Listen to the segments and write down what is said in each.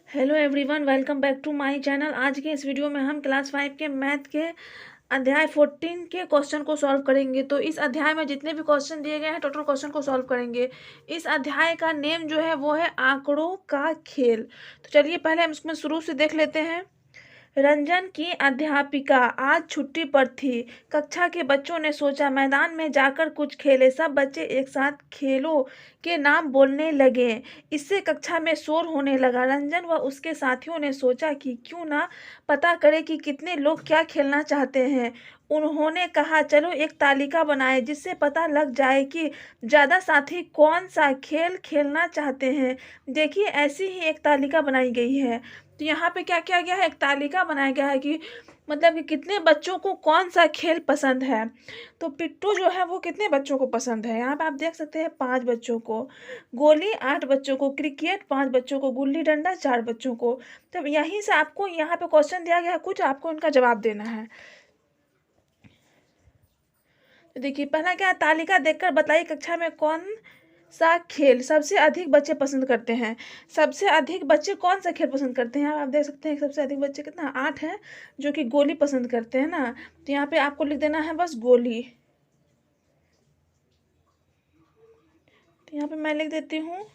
Hello everyone, welcome back to my channel. आज के इस वीडियो में हम क्लास 5 के मैथ के अध्याय 14 के क्वेश्चन को सॉल्व करेंगे। तो इस अध्याय में जितने भी क्वेश्चन दिए गए हैं टोटल क्वेश्चन को सॉल्व करेंगे। इस अध्याय का नेम जो है वो है आंकड़ों का खेल। तो चलिए पहले हम इसमें शुरू से देख लेते हैं। रंजन की अध्यापिका आज छुट्टी पर थी। कक्षा के बच्चों ने सोचा मैदान में जाकर कुछ खेले। सब बच्चे एक साथ खेलों के नाम बोलने लगे। इससे कक्षा में शोर होने लगा। रंजन व उसके साथियों ने सोचा कि क्यों ना पता करें कि कितने लोग क्या खेलना चाहते हैं। उन्होंने कहा चलो एक तालिका बनाएं जिससे पता लग जाए कि ज़्यादा साथी कौन सा खेल खेलना चाहते हैं। देखिए ऐसी ही एक तालिका बनाई गई है। तो यहाँ पे क्या किया गया है, एक तालिका बनाया गया है कि मतलब कि कितने बच्चों को कौन सा खेल पसंद है। तो पिट्ठू जो है वो कितने बच्चों को पसंद है, यहाँ पे आप देख सकते हैं 5 बच्चों को, गोली 8 बच्चों को, क्रिकेट 5 बच्चों को, गुल्ली डंडा 4 बच्चों को। तब यहीं से आपको यहाँ पे क्वेश्चन दिया गया है, कुछ आपको इनका जवाब देना है। तो देखिए पहला क्या, तालिका देखकर बताइए कक्षा में कौन सा खेल सबसे अधिक बच्चे पसंद करते हैं। सबसे अधिक बच्चे कौन सा खेल पसंद करते हैं, आप देख सकते हैं सबसे अधिक बच्चे कितना 8 हैं जो कि गोली पसंद करते हैं ना। तो यहाँ पे आपको लिख देना है बस गोली। तो यहाँ पे मैं लिख देती हूँ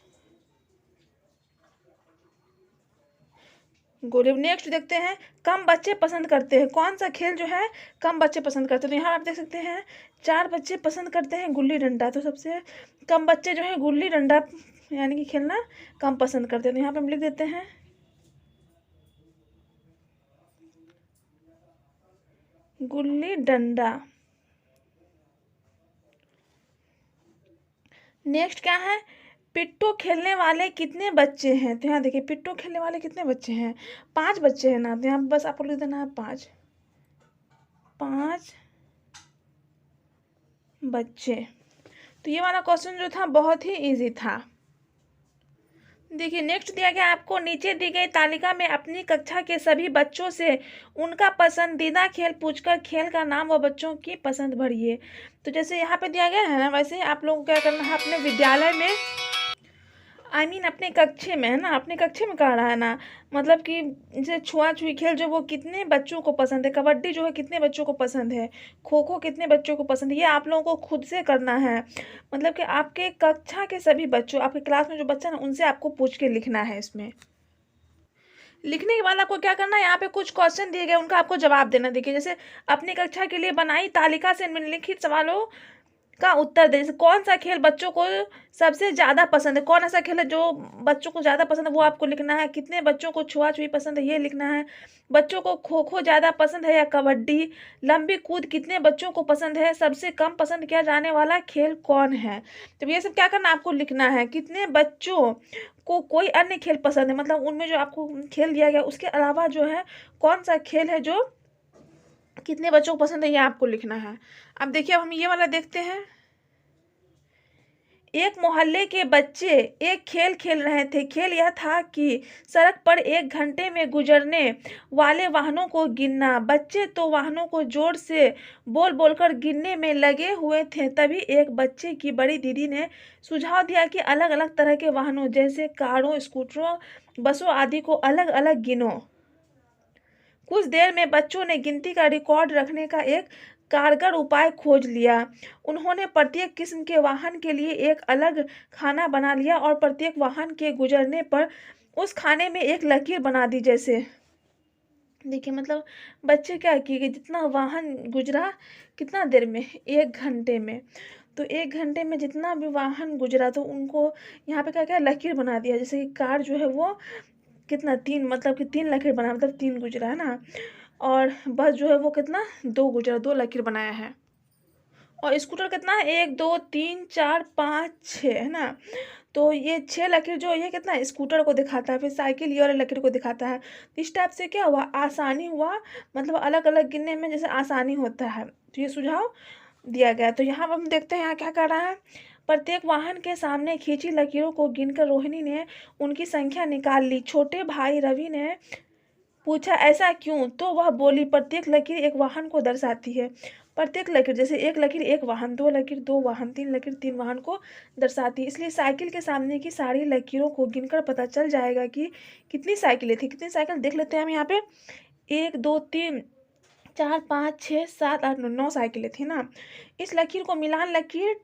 गोली। नेक्स्ट देखते हैं, कम बच्चे पसंद करते हैं कौन सा खेल जो है कम बच्चे पसंद करते हैं। तो यहाँ आप देख सकते हैं 4 बच्चे पसंद करते हैं गुल्ली डंडा। तो सबसे कम बच्चे जो है गुल्ली डंडा यानी कि खेलना कम पसंद करते हैं। तो यहाँ पे हम लिख देते हैं गुल्ली डंडा। नेक्स्ट क्या है, पिट्ठू खेलने वाले कितने बच्चे हैं। तो यहाँ देखिए पिट्ठू खेलने वाले कितने बच्चे हैं, 5 बच्चे हैं ना। तो यहाँ बस आपको लिख देना है 5 बच्चे। तो ये वाला क्वेश्चन जो था बहुत ही इजी था। देखिए नेक्स्ट दिया गया आपको, नीचे दी गई तालिका में अपनी कक्षा के सभी बच्चों से उनका पसंदीदा खेल पूछकर खेल का नाम व बच्चों की पसंद भरिए। तो जैसे यहाँ पे दिया गया है ना, वैसे आप लोगों को क्या करना है, अपने विद्यालय में अपने कक्षे में है ना, अपने कक्षे में कह रहा है ना, मतलब कि जैसे छुआ-छुई खेल जो वो कितने बच्चों को पसंद है, कबड्डी जो है कितने बच्चों को पसंद है, खो-खो कितने बच्चों को पसंद है, ये आप लोगों को खुद से करना है। मतलब कि आपके कक्षा के सभी बच्चों, आपकी क्लास में जो बच्चा है ना, उनसे आपको पूछ के लिखना है इसमें। लिखने के बाद आपको क्या करना है, यहाँ पे कुछ क्वेश्चन दिए गए उनका आपको जवाब देना। देखिए जैसे अपनी कक्षा के लिए बनाई तालिका से निम्नलिखित सवालों का उत्तर दे। जैसे कौन सा खेल बच्चों को सबसे ज़्यादा पसंद है, कौन ऐसा खेल है जो बच्चों को ज़्यादा पसंद है वो आपको लिखना है। कितने बच्चों को छुआ-छुई पसंद है ये लिखना है। बच्चों को खो-खो ज़्यादा पसंद है या कबड्डी। लंबी कूद कितने बच्चों को पसंद है। सबसे कम पसंद किया जाने वाला खेल कौन है। तो ये सब क्या करना आपको लिखना है। कितने बच्चों को कोई अन्य खेल पसंद है, मतलब उनमें जो आपको खेल दिया गया उसके अलावा जो है कौन सा खेल है जो कितने बच्चों को पसंद है, ये आपको लिखना है। अब देखिए अब हम ये वाला देखते हैं। एक मोहल्ले के बच्चे एक खेल खेल रहे थे। खेल यह था कि सड़क पर 1 घंटे में गुजरने वाले वाहनों को गिनना। बच्चे तो वाहनों को जोर से बोल बोलकर गिनने में लगे हुए थे। तभी एक बच्चे की बड़ी दीदी ने सुझाव दिया कि अलग अलग तरह के वाहनों जैसे कारों, स्कूटरों, बसों आदि को अलग अलग गिनो। कुछ देर में बच्चों ने गिनती का रिकॉर्ड रखने का एक कारगर उपाय खोज लिया। उन्होंने प्रत्येक किस्म के वाहन के लिए एक अलग खाना बना लिया और प्रत्येक वाहन के गुजरने पर उस खाने में एक लकीर बना दी। जैसे देखिए मतलब बच्चे क्या किए, जितना वाहन गुजरा कितना देर में, 1 घंटे में। तो 1 घंटे में जितना भी वाहन गुजरा तो उनको यहाँ पे क्या क्या लकीर बना दिया। जैसे कि कार जो है वो कितना 3, मतलब कि 3 लकीर बना, मतलब 3 गुजरा है ना। और बस जो है वो कितना 2 गुजरा, 2 लकीर बनाया है। और स्कूटर कितना है 1 2 3 4 5 6 है ना। तो ये 6 लकीर जो ये कितना स्कूटर को दिखाता है, फिर साइकिल ये वाले लकीर को दिखाता है। तो इस टाइप से क्या हुआ, आसानी हुआ, मतलब अलग अलग गिनने में जैसे आसानी होता है। तो ये सुझाव दिया गया। तो यहाँ पर हम देखते हैं यहाँ क्या कर रहा है, प्रत्येक वाहन के सामने खींची लकीरों को गिनकर रोहिणी ने उनकी संख्या निकाल ली। छोटे भाई रवि ने पूछा ऐसा क्यों, तो वह बोली प्रत्येक लकीर एक वाहन को दर्शाती है। प्रत्येक लकीर, जैसे एक लकीर एक वाहन, दो लकीर दो वाहन, तीन लकीर तीन वाहन को दर्शाती है। इसलिए साइकिल के सामने की सारी लकीरों को गिनकर पता चल जाएगा कि कितनी साइकिलें थी। कितनी साइकिल देख लेते हैं हम यहाँ पे, 1 2 3 4 5 6 7 8 9, 9 साइकिलें थी ना। इस लकीर को मिलान लकीर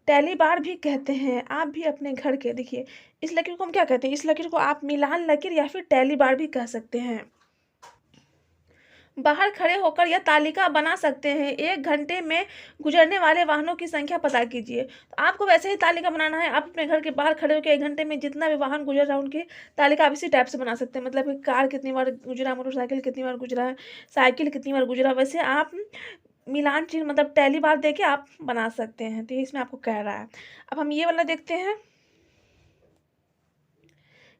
टैली बार भी कहते हैं। आप भी अपने घर के देखिए, इस लकीर को हम क्या कहते हैं, इस लकीर को आप मिलान लकीर या फिर टैली बार भी कह सकते हैं। बाहर खड़े होकर यह तालिका बना सकते हैं। 1 घंटे में गुजरने वाले वाहनों की संख्या पता कीजिए। तो आपको वैसे ही तालिका बनाना है। आप अपने घर के बाहर खड़े होकर 1 घंटे में जितना भी वाहन गुजर रहा है उनकी तालिका आप इसी टाइप से बना सकते हैं। मतलब कि कार कितनी बार गुजरा, मोटरसाइकिल कितनी बार गुजरा है, साइकिल कितनी बार गुजरा, वैसे आप मिलान चिन्ह मतलब टैली बार दे के आप बना सकते हैं। तो ये इसमें आपको कह रहा है। अब हम ये वाला देखते हैं।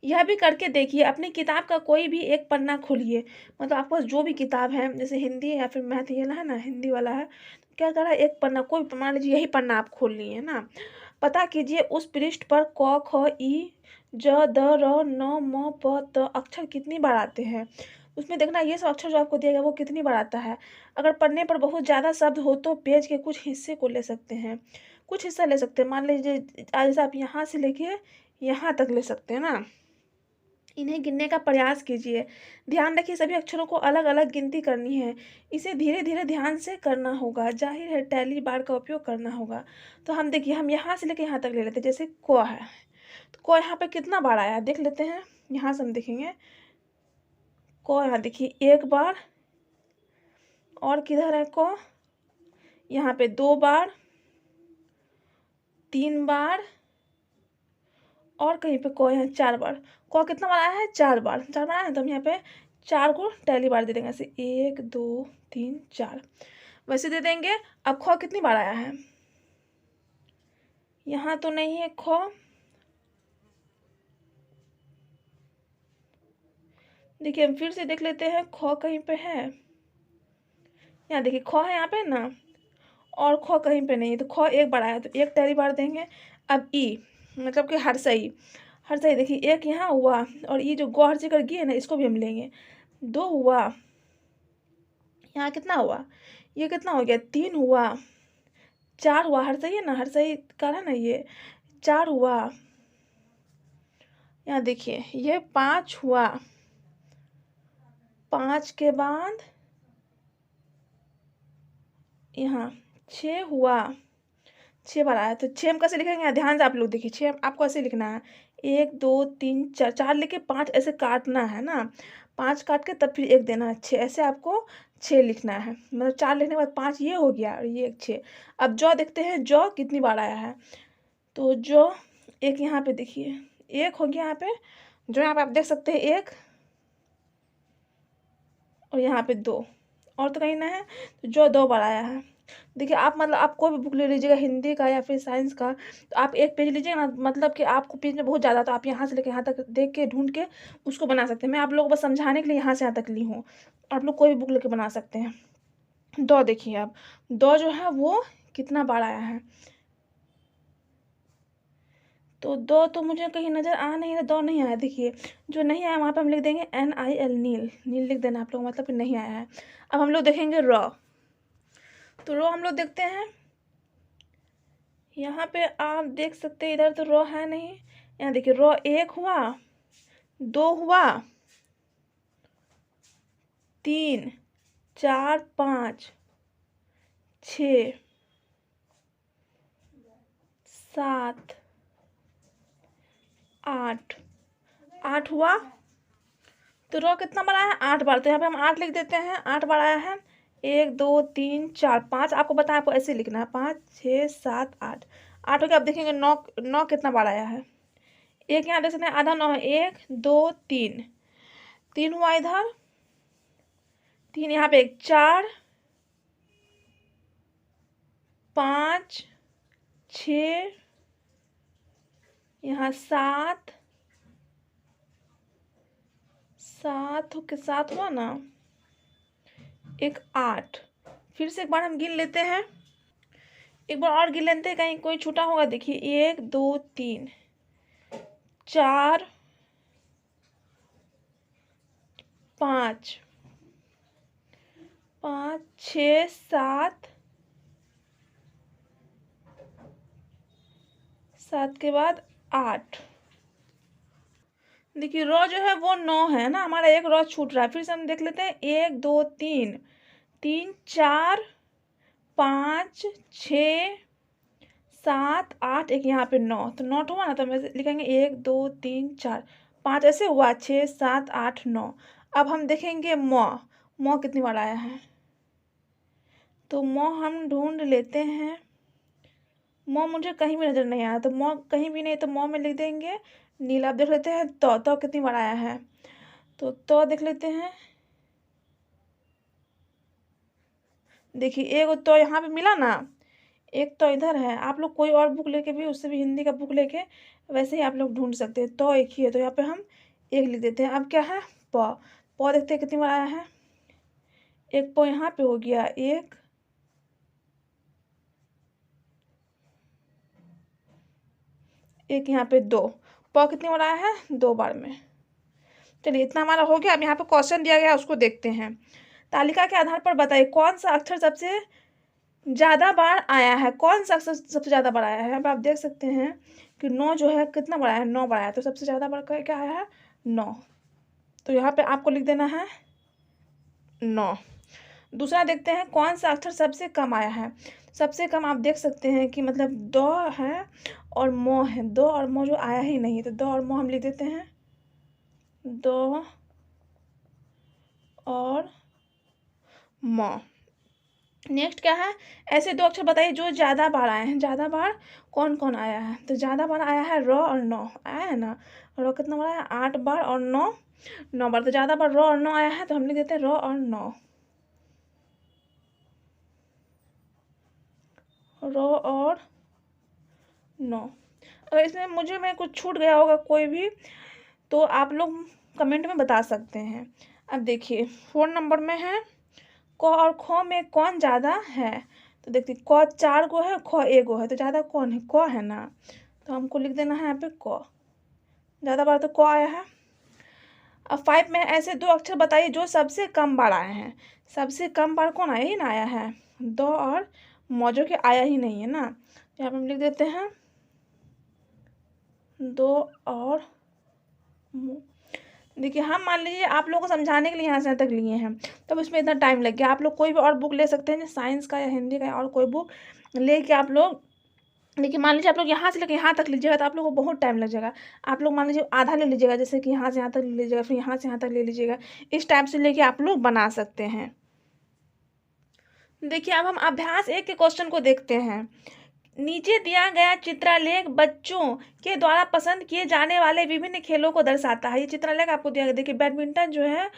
यह भी करके देखिए, अपनी किताब का कोई भी एक पन्ना खोलिए। मतलब आपके पास जो भी किताब है, जैसे हिंदी या फिर मैथ ये है ना, हिंदी वाला है, तो क्या कर रहा है, एक पन्ना कोई मान लीजिए यही पन्ना आप खोल लिए ना। पता कीजिए उस पृष्ठ पर क ख ई ज द र न म प त अक्षर कितनी बार आते हैं। उसमें देखना ये सब अक्षर जो आपको दिया गया वो कितनी बार आता है। अगर पढ़ने पर बहुत ज़्यादा शब्द हो तो पेज के कुछ हिस्से को ले सकते हैं, कुछ हिस्सा ले सकते हैं। मान लीजिए जैसे आप यहाँ से लेके यहाँ तक ले सकते हैं ना। इन्हें गिनने का प्रयास कीजिए। ध्यान रखिए सभी अक्षरों को अलग अलग गिनती करनी है। इसे धीरे धीरे ध्यान से करना होगा। जाहिर है टैली बार का उपयोग करना होगा। तो हम देखिए, हम यहाँ से लेकर यहाँ तक ले लेते हैं। जैसे क है, तो क यहाँ पे कितना बार आया है देख लेते हैं। यहाँ से हम देखेंगे क, यहाँ देखिए 1 बार, और किधर है क, यहाँ पे 2 बार, 3 बार, और कहीं पे क यहाँ 4 बार। क कितना बार आया है, 4 बार, 4 बार आया है। तो हम यहाँ पे 4 को टैली बार दे देंगे, ऐसे 1 2 3 4 वैसे दे देंगे। अब ख कितनी बार आया है, यहाँ तो नहीं है ख। देखिए हम फिर से देख लेते हैं, ख कहीं पे है, यहाँ देखिए ख है यहाँ पे ना, और ख कहीं पे नहीं है। तो ख 1 बार आया तो 1 टैली बार देंगे। अब ई मतलब कि हर्षई, हर्षई देखिए 1 यहाँ हुआ, और ये जो गौर से कर गी है ना, इसको भी हम लेंगे। 2 हुआ, यहाँ कितना हुआ, ये कितना हो गया, 3 हुआ, 4 हुआ, हर्षई है ना, हर्षई का है ना, ये 4 हुआ। यहाँ देखिए ये 5 हुआ, 5 के बाद यहाँ 6 हुआ, 6 बार आया। तो 6 हम कैसे लिखेंगे, ध्यान से आप लोग देखिए, 6 आपको ऐसे लिखना है, 1 2 3 4, 4 लेके 5 ऐसे काटना है ना, 5 काट के तब फिर 1 देना है, 6 ऐसे आपको 6 लिखना है। मतलब 4 लिखने के बाद 5 ये हो गया, और ये 6। अब जौ देखते हैं, जौ कितनी बार आया है। तो जौ 1 यहाँ पे देखिए 1 हो गया यहाँ पे, जो यहाँ पे आप देख सकते हैं 1, और यहाँ पे 2, और तो कहीं ना है। तो जो 2 बार आया है। देखिए आप मतलब आप कोई भी बुक ले लीजिएगा, हिंदी का या फिर साइंस का, तो आप एक पेज लीजिएगा ना, मतलब कि आपको पेज में बहुत ज़्यादा, तो आप यहाँ से लेकर यहाँ तक देख के ढूंढ के उसको बना सकते हैं। मैं आप लोगों को बस समझाने के लिए यहाँ से यहाँ तक ली हूँ। आप लोग कोई भी बुक लेके बना सकते हैं। दो देखिए, आप दो जो है वो कितना बार आया है। तो दो तो मुझे कहीं नज़र आ नहीं रहा, दो नहीं आया। देखिए जो नहीं आया वहाँ पे हम लिख देंगे NIL, नील, नील लिख देना आप लोग, मतलब कि नहीं आया है। अब हम लोग देखेंगे रॉ। तो रॉ हम लोग देखते हैं, यहाँ पे आप देख सकते हैं, इधर तो रॉ है नहीं। यहाँ देखिए रॉ 1 हुआ, 2 हुआ, 3 4 5 6 7 8, 8 हुआ। तो रॉ कितना बार आया है, 8 बार। तो यहाँ पे हम 8 लिख देते हैं, 8 बार आया है। 1 2 3 4 5, आपको बताया, आपको ऐसे लिखना है, 5 6 7 8, 8 हो गया। आप देखेंगे 9, 9 कितना बार आया है, एक यहाँ देख सकते हैं, आधा 9 है, 1 2 3, 3 हुआ इधर, 3 यहाँ पे, 4 5 6, यहाँ 7, 7 हुआ ना, एक 8। फिर से एक बार हम गिन लेते हैं, एक बार और गिन लेते हैं, कहीं कोई छूटा होगा। देखिए 1 2 3 4 5 5 6 7 7 के बाद 8। देखिए रॉ जो है वो 9 है ना, हमारा एक रॉ छूट रहा है। फिर से हम देख लेते हैं, 1 2 3, 3 4 5 6 7 8, एक यहाँ पे 9, तो 9 हुआ ना, तो हम लिखेंगे 1 2 3 4 5, ऐसे हुआ 6 7 8 9। अब हम देखेंगे मौ कितनी बार आया है, तो मौ हम ढूंढ लेते हैं। मौ मुझे कहीं भी नज़र नहीं आया, तो मौ कहीं भी नहीं, तो मौ में लिख देंगे नीला। अब देख लेते हैं तो कितनी बार आया है, तो देख लेते हैं। देखिए एक तो यहाँ पे मिला ना, एक तो इधर है। आप लोग कोई और बुक लेके भी, उससे भी हिंदी का बुक लेके वैसे ही आप लोग ढूंढ सकते हैं। तो एक ही है, तो यहाँ पे हम एक लिख देते हैं। अब क्या है, प देखते हैं कितनी बार आया है। एक प यहाँ पे हो गया, एक यहाँ पे 2, प कितनी बार आया है, 2 बार में। चलिए इतना हमारा हो गया। अब यहाँ पे क्वेश्चन दिया गया है, उसको देखते हैं। तालिका के आधार पर बताइए कौन सा अक्षर सबसे ज़्यादा बार आया है, कौन सा अक्षर सबसे ज़्यादा बार आया है। अब आप देख सकते हैं कि 9 जो है कितना बार आया है, 9 बार आया है, तो सबसे ज़्यादा बार क्या आया है, 9। तो यहाँ पे आपको लिख देना है 9। दूसरा देखते हैं कौन सा अक्षर सबसे कम आया है। सबसे कम आप देख सकते हैं कि मतलब दो है और मो है, दो और मो जो आया ही नहीं है, तो दो और मो हम लिख देते हैं, दो और मो। नेक्स्ट क्या है, ऐसे दो अक्षर बताइए जो ज़्यादा बार आए हैं। ज़्यादा बार कौन कौन आया है, तो ज़्यादा बार आया है र और नौ, आया है ना। र कितना बार आया, 8 बार, और 9 बार। तो ज़्यादा बार र और 9 आया है, तो हम लिख देते हैं र और 9, र और 9। अगर इसमें मुझे में कुछ छूट गया होगा कोई भी, तो आप लोग कमेंट में बता सकते हैं। अब देखिए 4 नंबर में है, क और ख में कौन ज़्यादा है। तो देखिए क 4 गो है, ख 1 गो है, तो ज़्यादा कौन है, क है ना। तो हमको लिख देना है यहाँ पे क, ज़्यादा बार तो क आया है। अब 5 में ऐसे दो अक्षर बताइए जो सबसे कम बार आए हैं। सबसे कम बार कौन आया ही ना, आया है दो और मौजो के आया ही नहीं है ना। यहाँ पे हम लिख देते हैं दो और देखिए हम मान लीजिए आप लोगों को समझाने के लिए यहाँ से यहाँ तक लिए हैं, तब उसमें इतना टाइम लग गया। आप लोग कोई भी और बुक ले सकते हैं, साइंस का या हिंदी का, और कोई बुक लेके आप लोग, देखिए मान लीजिए आप लोग यहाँ से लेकर यहाँ तक लीजिएगा तो आप लोगों को बहुत टाइम लग जाएगा। आप लोग मान लीजिए आधा ले लीजिएगा, जैसे कि यहाँ से यहाँ तक ले लीजिएगा, फिर यहाँ से यहाँ तक ले लीजिएगा। इस टाइप से लेके आप लोग बना सकते हैं। देखिए अब हम अभ्यास 1 के क्वेश्चन को देखते हैं। नीचे दिया गया चित्रलेख बच्चों के द्वारा पसंद किए जाने वाले विभिन्न खेलों को दर्शाता है। ये चित्रलेख आपको दिया गया, देखिए बैडमिंटन जो है,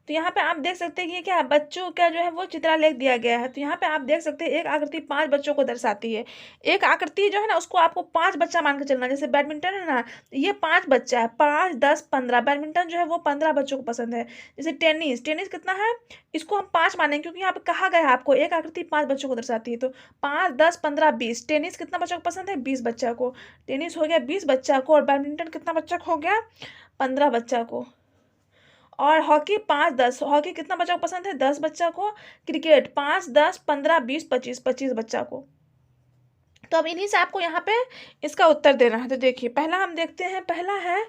तो यहाँ पे आप देख सकते हैं कि ये क्या है, बच्चों का जो है वो चित्रलेख दिया गया है। तो यहाँ पे आप देख सकते हैं एक आकृति 5 बच्चों को दर्शाती है। एक आकृति जो है ना उसको आपको 5 बच्चा मान के चलना। जैसे बैडमिंटन है ना, ये 5 बच्चा है, 5 10 15। बैडमिंटन जो है वो 15 बच्चों को पसंद है। जैसे टेनिस कितना है, इसको हम 5 मानेंगे, क्योंकि यहाँ पे कहा गया है आपको एक आकृति 5 बच्चों को दर्शाती है। तो 5 10 15 20, टेनिस कितना बच्चों को पसंद है, 20 बच्चा को। टेनिस हो गया 20 बच्चा को, और बैडमिंटन कितना बच्चा को हो गया, 15 बच्चा को। और हॉकी 5 10, हॉकी कितना बच्चा को पसंद है, 10 बच्चा को। क्रिकेट 5 10 15 20 25, 25 बच्चा को। तो अब इन्हीं से आपको यहाँ पे इसका उत्तर देना है। तो देखिए पहला हम देखते हैं, पहला है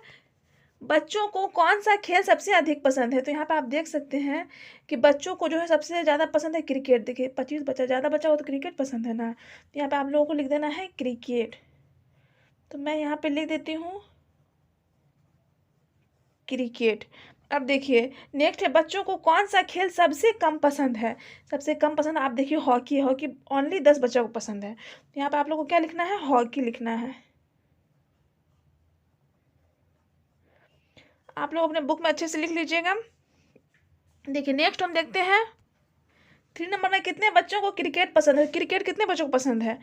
बच्चों को कौन सा खेल सबसे अधिक पसंद है। तो यहाँ पे आप देख सकते हैं कि बच्चों को जो है सबसे ज़्यादा पसंद है क्रिकेट। देखिए 25 बच्चा, ज़्यादा बच्चा हो तो क्रिकेट पसंद है ना। तो यहाँ पे आप लोगों को लिख देना है क्रिकेट। तो मैं यहाँ पे लिख देती हूँ क्रिकेट। अब देखिए नेक्स्ट है, बच्चों को कौन सा खेल सबसे कम पसंद है। सबसे कम पसंद आप देखिए हॉकी, हॉकी ओनली 10 बच्चों को पसंद है। तो यहाँ पे आप लोगों को क्या लिखना है, हॉकी लिखना है। आप लोग अपने बुक में अच्छे से लिख लीजिएगा। देखिए नेक्स्ट हम देखते हैं 3 नंबर में कितने बच्चों को क्रिकेट पसंद है। क्रिकेट कितने बच्चों को पसंद है,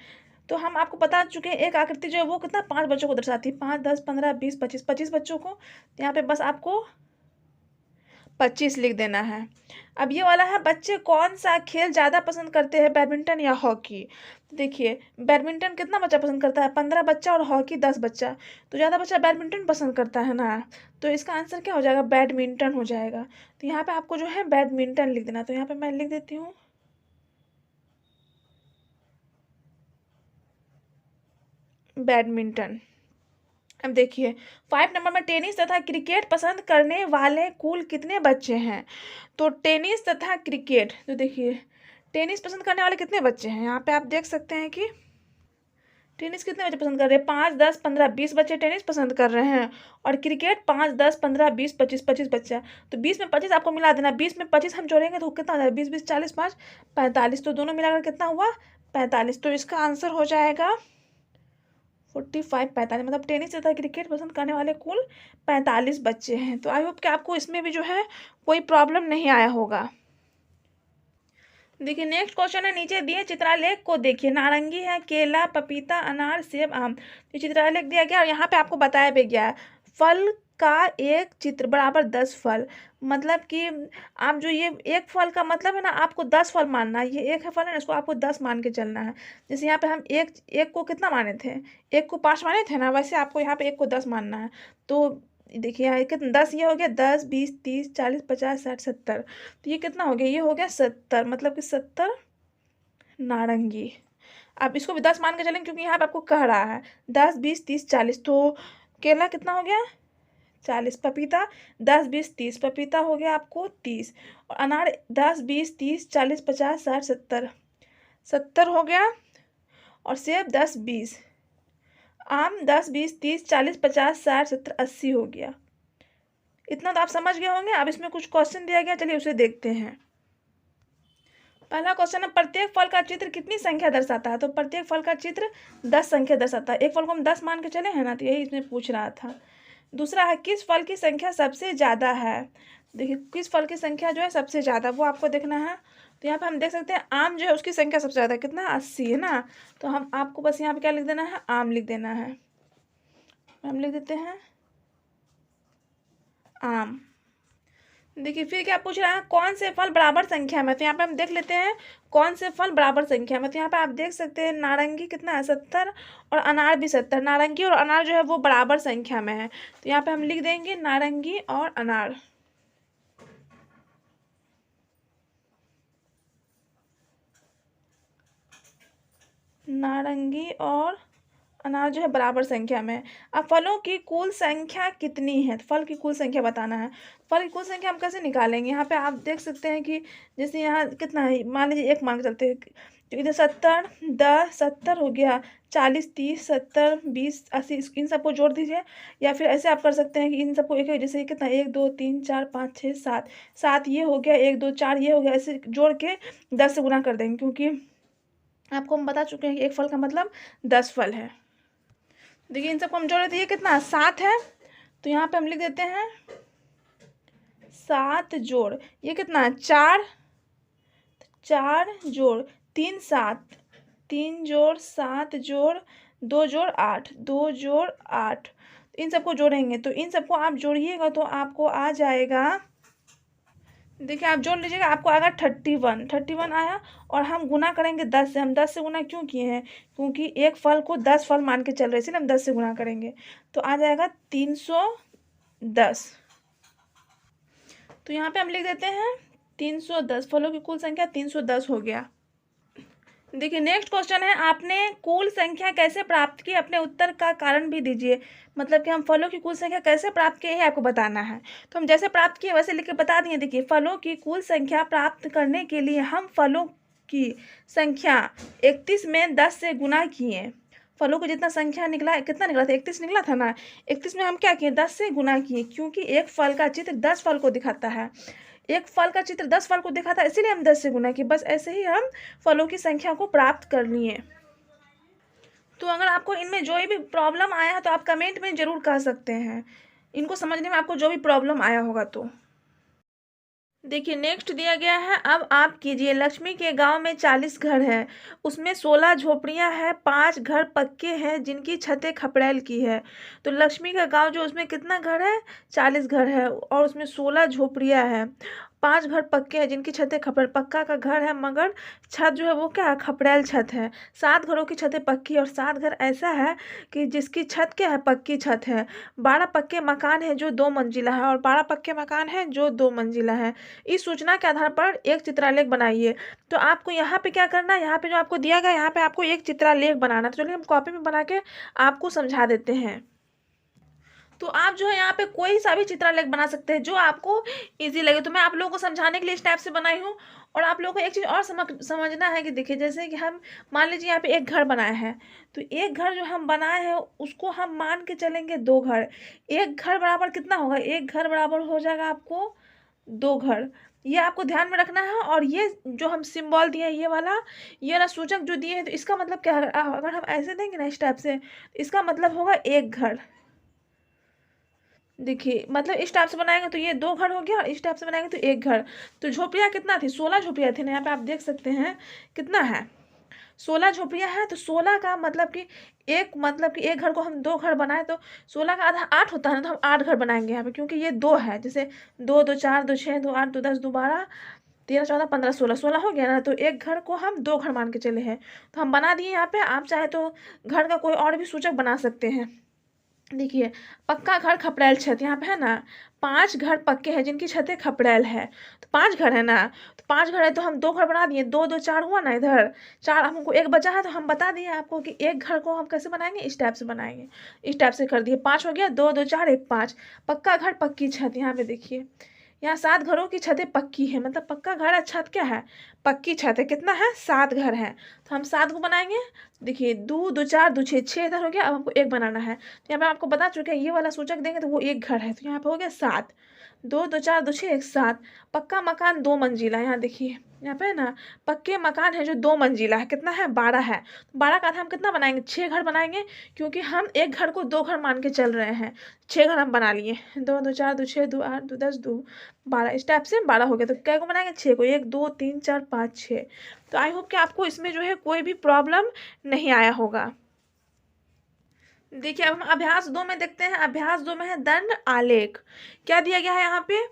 तो हम आपको बता चुके हैं एक आकृति जो है वो कितना 5 बच्चों को दर्शाती है। 5 10 15 20 25, 25 बच्चों को। यहाँ पे बस आपको 25 लिख देना है। अब ये वाला है, बच्चे कौन सा खेल ज़्यादा पसंद करते हैं, बैडमिंटन या हॉकी। तो देखिए बैडमिंटन कितना बच्चा पसंद करता है, 15 बच्चा, और हॉकी 10 बच्चा। तो ज़्यादा बच्चा बैडमिंटन पसंद करता है ना, तो इसका आंसर क्या हो जाएगा, बैडमिंटन हो जाएगा। तो यहाँ पे आपको जो है बैडमिंटन लिख देना। तो यहाँ पे मैं लिख देती हूँ बैडमिंटन। अब देखिए 5 नंबर में टेनिस तथा क्रिकेट पसंद करने वाले कुल कितने बच्चे हैं। तो टेनिस तथा क्रिकेट, तो देखिए टेनिस पसंद करने वाले कितने बच्चे हैं, यहाँ पे आप देख सकते हैं कि टेनिस कितने बच्चे पसंद कर रहे हैं, 5, 10, 15, 20 बच्चे टेनिस पसंद कर रहे हैं। और क्रिकेट 5, 10, 15, 20, 25, 25 बच्चा। तो 20 में 25 आपको मिला देना, 20 में 25 हम जोड़ेंगे तो कितना हो जाएगा, 20, 20, 40, 5, 45। तो दोनों मिलाकर कितना हुआ, 45। तो इसका आंसर हो जाएगा 45, 45। मतलब टेनिस तथा क्रिकेट पसंद करने वाले कुल 45 बच्चे हैं। तो आई होप कि आपको इसमें भी जो है कोई प्रॉब्लम नहीं आया होगा। देखिए नेक्स्ट क्वेश्चन है, नीचे दिए चित्रालेख को देखिए। नारंगी है, केला, पपीता, अनार, सेब, आम। तो चित्रालेख दिया गया और यहाँ पे आपको बताया भी गया है फल का एक चित्र बराबर 10 फल। मतलब कि आप जो ये एक फल का मतलब है ना, आपको 10 फल मानना है। ये एक है फल है ना, इसको आपको 10 मान के चलना है। जैसे यहाँ पे हम एक को कितना माने थे, एक को 5 माने थे ना, वैसे आपको यहाँ पे एक को 10 मानना है। तो देखिए यहाँ कितना 10, ये हो गया 10, 20, 30, 40, 50, 60, 70। तो ये कितना हो गया, ये हो गया 70। मतलब कि 70 नारंगी। आप इसको भी 10 मान के चलेंगे क्योंकि यहाँ पे आपको कह रहा है 10, 20, 30, 40। तो केला कितना हो गया, 40। पपीता 10, 20, 30। पपीता हो गया आपको 30। और अनार 10, 20, 30, 40, 50, 60, 70। 70 हो गया। और सेब 10, 20। आम 10, 20, 30, 40, 50, 60, 70, 80 हो गया। इतना तो आप समझ गए होंगे। अब इसमें कुछ क्वेश्चन दिया गया, चलिए उसे देखते हैं। पहला क्वेश्चन है, प्रत्येक फल का चित्र कितनी संख्या दर्शाता है। तो प्रत्येक फल का चित्र 10 संख्या दर्शाता है। एक फल को हम 10 मान के चले हैं ना, तो यही इसमें पूछ रहा था। दूसरा है, किस फल की संख्या सबसे ज़्यादा है। देखिए किस फल की संख्या जो है सबसे ज़्यादा, वो आपको देखना है। तो यहाँ पे हम देख सकते हैं आम जो है उसकी संख्या सबसे ज़्यादा कितना, 80 है ना। तो हम आपको बस यहाँ पे क्या लिख देना है, आम लिख देना है। हम लिख देते हैं आम। देखिए फिर क्या पूछ रहा है, कौन से फल बराबर संख्या में। तो यहाँ पे हम देख लेते हैं कौन से फल बराबर संख्या में। तो यहाँ पे आप देख सकते हैं नारंगी कितना है, 70। और अनार भी 70। नारंगी और अनार जो है वो बराबर संख्या में है। तो यहाँ पे हम लिख देंगे नारंगी और अनार। नारंगी और अनार जो है बराबर संख्या में। अब फलों की कुल संख्या कितनी है, फल की कुल संख्या बताना है। फल की कुल संख्या हम कैसे निकालेंगे, यहाँ पे आप देख सकते हैं कि जैसे यहाँ कितना है, मान लीजिए एक मान के चलते हैं। तो इधर 70, 10, 70 हो गया, 40, 30, 70, 20, 80, इन सबको जोड़ दीजिए। या फिर ऐसे आप कर सकते हैं कि इन सबको एक जैसे कितना 1, 2, 3, 4, 5, 6, 7, 7 ये हो गया, 1, 2, 4 ये हो गया, ऐसे जोड़ के 10 से गुना कर देंगे। क्योंकि आपको हम बता चुके हैं कि एक फल का मतलब 10 फल है। देखिए इन सबको हम जोड़े थे, ये कितना 7 है। तो यहाँ पे हम लिख देते हैं 7 जोड़, ये कितना है 4, 4 जोड़ 3, 7, 3 जोड़ 7 जोड़ 2 जोड़ 8, 2 जोड़ 8। इन सबको जोड़ेंगे, तो इन सबको आप जोड़िएगा तो आपको आ जाएगा, देखिए आप जोड़ लीजिएगा, आपको आएगा 31, 31 आया। और हम गुना करेंगे 10 से। हम 10 से गुना क्यों किए हैं, क्योंकि एक फल को 10 फल मान के चल रहे, इसलिए हम 10 से गुना करेंगे। तो आ जाएगा 310। तो यहाँ पे हम लिख देते हैं 310, फलों की कुल संख्या 310 हो गया। देखिए नेक्स्ट क्वेश्चन है, आपने कुल संख्या कैसे प्राप्त की, अपने उत्तर का कारण भी दीजिए। मतलब कि हम फलों की कुल संख्या कैसे प्राप्त किए हैं आपको बताना है। तो हम जैसे प्राप्त किए वैसे लिख के बता दिए। देखिए फलों की कुल संख्या प्राप्त करने के लिए हम फलों की संख्या 31 में 10 से गुना किए। फलों को जितना संख्या निकला, कितना निकला था, 31 निकला था ना। 31 में हम क्या किए, 10 से गुना किए। क्योंकि एक फल का चित्र 10 फल को दिखाता है, एक फल का चित्र 10 फल को दिखाता है, इसीलिए हम 10 से गुना किए। बस ऐसे ही हम फलों की संख्या को प्राप्त कर लिए। तो अगर आपको इनमें जो भी प्रॉब्लम आया है तो आप कमेंट में ज़रूर कह सकते हैं, इनको समझने में आपको जो भी प्रॉब्लम आया होगा। तो देखिए नेक्स्ट दिया गया है, अब आप कीजिए। लक्ष्मी के गांव में 40 घर हैं, उसमें 16 झोपड़ियां हैं, 5 घर पक्के हैं जिनकी छतें खपड़ैल की है। तो लक्ष्मी का गांव जो उसमें कितना घर है, 40 घर है और उसमें 16 झोपड़ियां हैं, 5 घर पक्के हैं जिनकी छतें खपड़ैल, पक्का का घर है मगर छत जो है वो क्या है, खपड़ैल छत है। 7 घरों की छतें पक्की और 7 घर ऐसा है कि जिसकी छत क्या है, पक्की छत है। 12 पक्के मकान है जो 2 मंजिला है और 12 पक्के मकान है जो 2 मंजिला है। इस सूचना के आधार पर एक चित्रालेख बनाइए। तो आपको यहाँ पे क्या करना है, यहाँ पे जो आपको दिया गया यहाँ पे आपको एक चित्रालेख बनाना है। तो चलिए हम कॉपी में बना के आपको समझा देते हैं। तो आप जो है यहाँ पे कोई सा भी चित्रालेख बना सकते हैं जो आपको ईजी लगे। तो मैं आप लोगों को समझाने के लिए इस टाइप से बनाई हूँ। और आप लोगों को एक चीज़ और समझना है कि देखिए, जैसे कि हम मान लीजिए यहाँ पे एक घर बनाए हैं, तो एक घर जो हम बनाए हैं उसको हम मान के चलेंगे 2 घर। एक घर बराबर कितना होगा? एक घर बराबर हो जाएगा आपको 2 घर। ये आपको ध्यान में रखना है। और ये जो हम सिंबल दिए हैं, ये वाला सूचक जो दिए हैं, तो इसका मतलब क्या है? अगर हम ऐसे देंगे ना इस टाइप से, इसका मतलब होगा एक घर। देखिए, मतलब इस टाइप से बनाएंगे तो ये 2 घर हो गया, और इस टाइप से बनाएंगे तो एक घर। तो झोपड़ियाँ कितना थी? 16 झोपड़ियाँ थी ना। यहाँ पे आप देख सकते हैं कितना है, 16 झोपड़ियाँ हैं। तो 16 का मतलब कि एक घर को हम 2 घर बनाए तो 16 का आधा 8 होता है ना, तो हम 8 घर बनाएंगे यहाँ पे, क्योंकि ये 2 है। जैसे 2 2 4 2 6 2 8 2 10 2 12 13 14 15 16, 16 हो गया ना। तो एक घर को हम 2 घर मान के चले हैं, तो हम बना दिए यहाँ पे। आप चाहे तो घर का कोई और भी सूचक बना सकते हैं। देखिए, पक्का घर खपड़ैल छत, यहाँ पे है ना 5 घर पक्के हैं जिनकी छतें खपड़ैल है। तो 5 घर है ना, तो 5 घर है तो हम 2 घर बना दिए। 2 2 4 हुआ ना, इधर 4 हमको एक बचा है, तो हम बता दिए आपको कि एक घर को हम कैसे बनाएंगे, इस टाइप से बनाएंगे। इस टाइप से कर दिए, 5 हो गया, 2 2 4 1 5। पक्का घर पक्की छत, यहाँ पे देखिए यहाँ 7 घरों की छतें पक्की है, मतलब पक्का घर है, छत क्या है? पक्की छत है। कितना है? 7 घर है। तो हम 7 को बनाएंगे। देखिए 2 2 4 2 6, 6 इधर हो गया। अब हमको एक बनाना है, तो यहाँ पे आपको बता चुके हैं ये वाला सूचक देंगे तो वो एक घर है। तो यहाँ पे हो गया 7, 2 2 4 2 6 1 7। पक्का मकान 2 मंजिला, यहाँ देखिए यहाँ पे है ना पक्के मकान है जो 2 मंजिला है। कितना है? 12 है। 12 का आधा हम कितना बनाएंगे? 6 घर बनाएंगे, क्योंकि हम एक घर को 2 घर मान के चल रहे हैं। 6 घर हम बना लिए, 2 2 4 2 6 2 8 2 10 2 12, इस टाइप से 12 हो गया। तो क्या को बनाएंगे? 6 को, 1 2 3 4 5 6। तो आई होप कि आपको इसमें जो है कोई भी प्रॉब्लम नहीं आया होगा। देखिए, अब हम अभ्यास 2 में देखते हैं। अभ्यास 2 में है दंड आलेख। क्या दिया गया है यहाँ पे?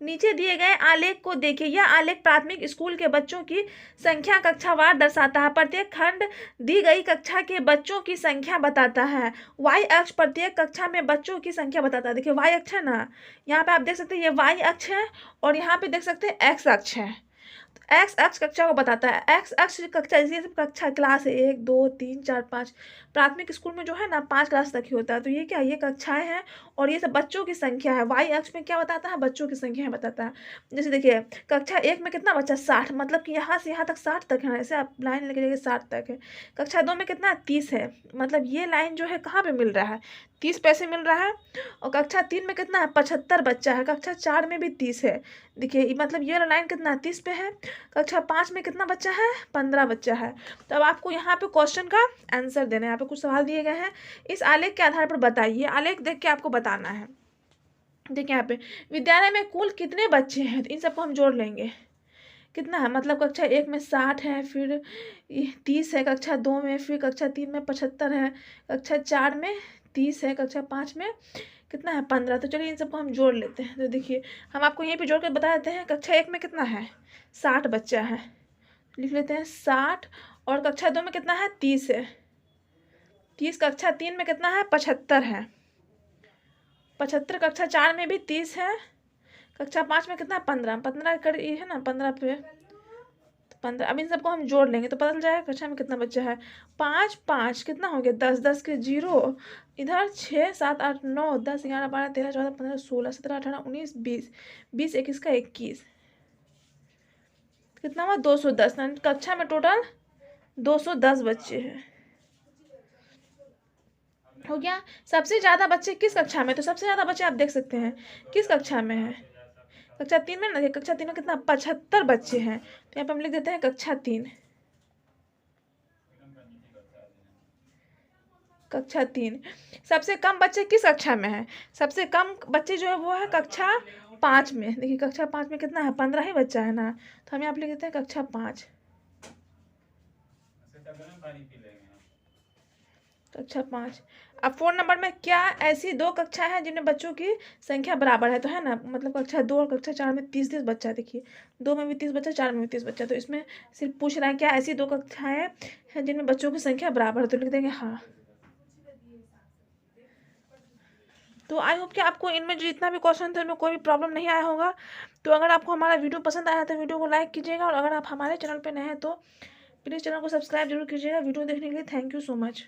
नीचे दिए गए आलेख को देखिए। यह आलेख प्राथमिक स्कूल के बच्चों की संख्या कक्षावार दर्शाता है। प्रत्येक खंड दी गई कक्षा के बच्चों की संख्या बताता है। वाई अक्ष प्रत्येक कक्षा में बच्चों की संख्या बताता है। देखिए वाई अक्ष है ना, यहाँ पे आप देख सकते हैं ये वाई अक्ष है, और यहाँ पे देख सकते हैं एक्स अक्ष है। एक्स अक्ष कक्षा को बताता है। एक्स अक्ष कक्षा, जैसे कक्षा क्लास है 1 2 3 4 5। प्राथमिक स्कूल में जो है ना 5 क्लास तक ही होता है। तो ये क्या, ये कक्षाएं हैं, और ये सब बच्चों की संख्या है। वाई अक्ष में क्या बताता है? बच्चों की संख्या बताता है। जैसे देखिए कक्षा 1 में कितना बच्चा? 60, मतलब कि यहाँ से यहाँ तक 60 तक है। ऐसे आप लाइन लेके जाइए 60 तक है। कक्षा 2 में कितना? 30 है, मतलब ये लाइन जो है कहाँ पे मिल रहा है? 30 पैसे मिल रहा है। और कक्षा 3 में कितना है? 75 बच्चा है। कक्षा 4 में भी 30 है। देखिए मतलब ये वाला लाइन कितना? 30 पे है। कक्षा 5 में कितना बच्चा है? 15 बच्चा है। तो अब आपको यहाँ पे क्वेश्चन का आंसर देना है। यहाँ पे कुछ सवाल दिए गए हैं, इस आलेख के आधार पर बताइए। आलेख देख के आपको बताना है। देखिए यहाँ पे विद्यालय में कुल कितने बच्चे हैं, तो इन सबको हम जोड़ लेंगे। कितना है? मतलब कक्षा 1 में 60 है, फिर 30 है कक्षा 2 में, फिर कक्षा 3 में 75 है, कक्षा 4 में 30 है, कक्षा 5 में कितना है? 15। तो चलिए इन सबको हम जोड़ लेते हैं। तो देखिए हम आपको यहीं पे जोड़ कर बता देते हैं। कक्षा 1 में कितना है? 60 बच्चा है, लिख लेते हैं 60। और कक्षा 2 में कितना है? 30 है। 30। कक्षा 3 में कितना है? 75 है। 75। कक्षा 4 में भी 30 है। कक्षा 5 में कितना? 15। 15 कर ये है ना, 15 पे 15। अब इन सबको हम जोड़ लेंगे तो पता चल जाएगा कक्षा में कितना बच्चा है। 5 5 कितना हो गया? 10। 10 के 0 इधर, 6 7 8 9 10 11 12 13 14 15 16 17 18 19 20। 20 21 का 21, कितना हुआ? 210। कक्षा में टोटल 210 बच्चे हैं। हो गया। सबसे ज़्यादा बच्चे किस कक्षा में? तो सबसे ज़्यादा बच्चे आप देख सकते हैं किस कक्षा में है? कक्षा 3 में ना। कक्षा 3 में कितना? 75 बच्चे हैं। तो यहाँ पे हम लिख देते हैं कक्षा 3। कक्षा 3। सबसे कम बच्चे किस कक्षा में है? सबसे कम बच्चे जो है वो है कक्षा 5 में। देखिए कक्षा 5 में कितना है? 15 ही बच्चा है ना। तो हम यहाँ पे लिख देते हैं कक्षा 5। कक्षा 5। अब 4 नंबर में क्या ऐसी 2 कक्षा है जिनमें बच्चों की संख्या बराबर है? तो है ना, मतलब कक्षा 2 और कक्षा 4 में 30 30 बच्चा। देखिए 2 में भी 30 बच्चा, 4 में भी 30 बच्चा। तो इसमें सिर्फ पूछ रहा है क्या ऐसी 2 कक्षाएं हैं जिनमें बच्चों की संख्या बराबर है? तो लिख देंगे हाँ। तो आई होप कि आपको इनमें जितना भी क्वेश्चन थे उनमें कोई भी प्रॉब्लम नहीं आया होगा। तो अगर आपको हमारा वीडियो पसंद आया तो वीडियो को लाइक कीजिएगा, और अगर आप हमारे चैनल पर नए हैं तो प्लीज़ चैनल को सब्सक्राइब जरूर कीजिएगा। वीडियो देखने के लिए थैंक यू सो मच।